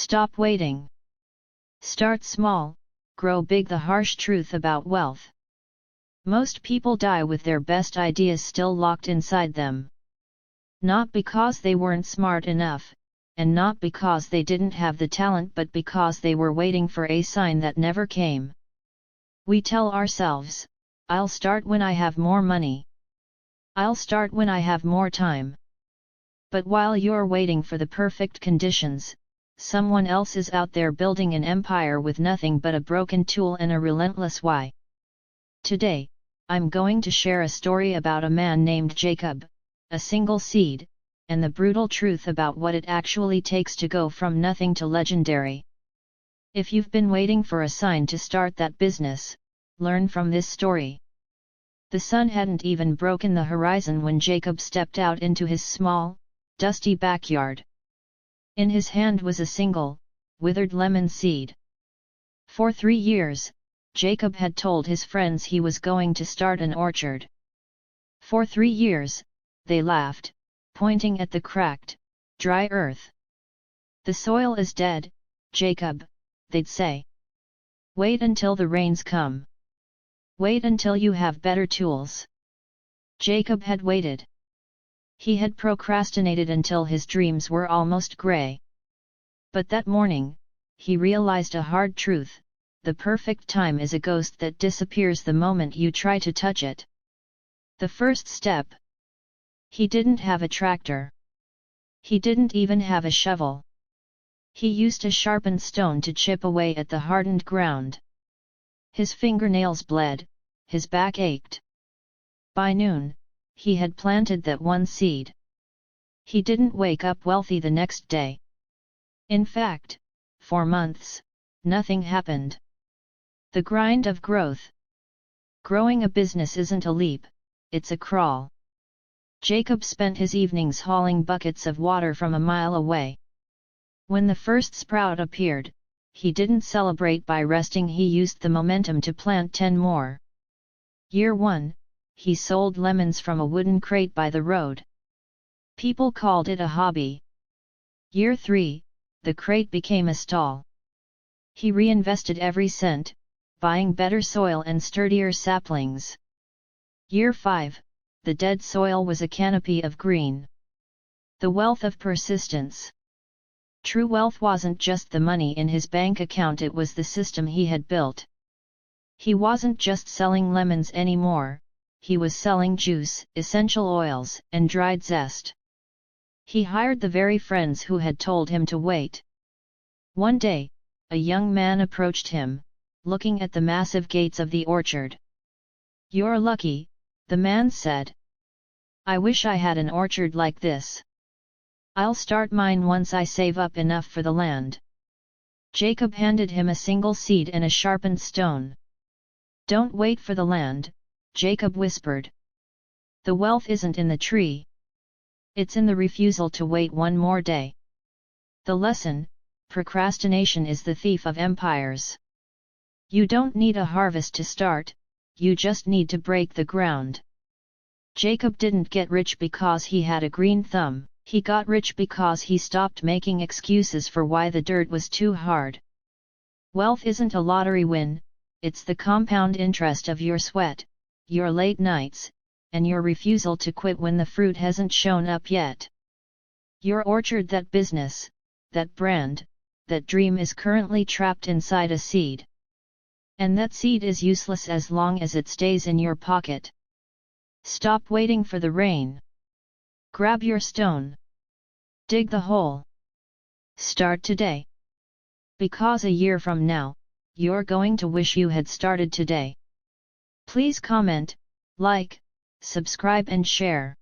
Stop waiting. Start small, grow big. The harsh truth about wealth. Most people die with their best ideas still locked inside them. Not because they weren't smart enough, and not because they didn't have the talent, but because they were waiting for a sign that never came. We tell ourselves, I'll start when I have more money. I'll start when I have more time. But while you're waiting for the perfect conditions, someone else is out there building an empire with nothing but a broken tool and a relentless why. Today, I'm going to share a story about a man named Jacob, a single seed, and the brutal truth about what it actually takes to go from nothing to legendary. If you've been waiting for a sign to start that business, learn from this story. The sun hadn't even broken the horizon when Jacob stepped out into his small, dusty backyard. In his hand was a single, withered lemon seed. For 3 years, Jacob had told his friends he was going to start an orchard. For 3 years, they laughed, pointing at the cracked, dry earth. The soil is dead, Jacob, they'd say. Wait until the rains come. Wait until you have better tools. Jacob had waited. He had procrastinated until his dreams were almost gray. But that morning, he realized a hard truth: the perfect time is a ghost that disappears the moment you try to touch it. The first step. He didn't have a tractor. He didn't even have a shovel. He used a sharpened stone to chip away at the hardened ground. His fingernails bled, his back ached. By noon, he had planted that one seed. He didn't wake up wealthy the next day. In fact, for months, nothing happened. The grind of growth. Growing a business isn't a leap, it's a crawl. Jacob spent his evenings hauling buckets of water from a mile away. When the first sprout appeared, he didn't celebrate by resting. He used the momentum to plant 10 more. Year 1, he sold lemons from a wooden crate by the road. People called it a hobby. Year 3, the crate became a stall. He reinvested every cent, buying better soil and sturdier saplings. Year 5, the dead soil was a canopy of green. The wealth of persistence. True wealth wasn't just the money in his bank account, it was the system he had built. He wasn't just selling lemons anymore, he was selling juice, essential oils, and dried zest. He hired the very friends who had told him to wait. One day, a young man approached him, looking at the massive gates of the orchard. "You're lucky," the man said. "I wish I had an orchard like this. I'll start mine once I save up enough for the land." Jacob handed him a single seed and a sharpened stone. "Don't wait for the land," Jacob whispered. "The wealth isn't in the tree. It's in the refusal to wait one more day." The lesson: procrastination is the thief of empires. You don't need a harvest to start, you just need to break the ground. Jacob didn't get rich because he had a green thumb, he got rich because he stopped making excuses for why the dirt was too hard. Wealth isn't a lottery win, it's the compound interest of your sweat, your late nights, and your refusal to quit when the fruit hasn't shown up yet. Your orchard, that business, that brand, that dream is currently trapped inside a seed. And that seed is useless as long as it stays in your pocket. Stop waiting for the rain. Grab your stone. Dig the hole. Start today. Because a year from now, you're going to wish you had started today. Please comment, like, subscribe and share.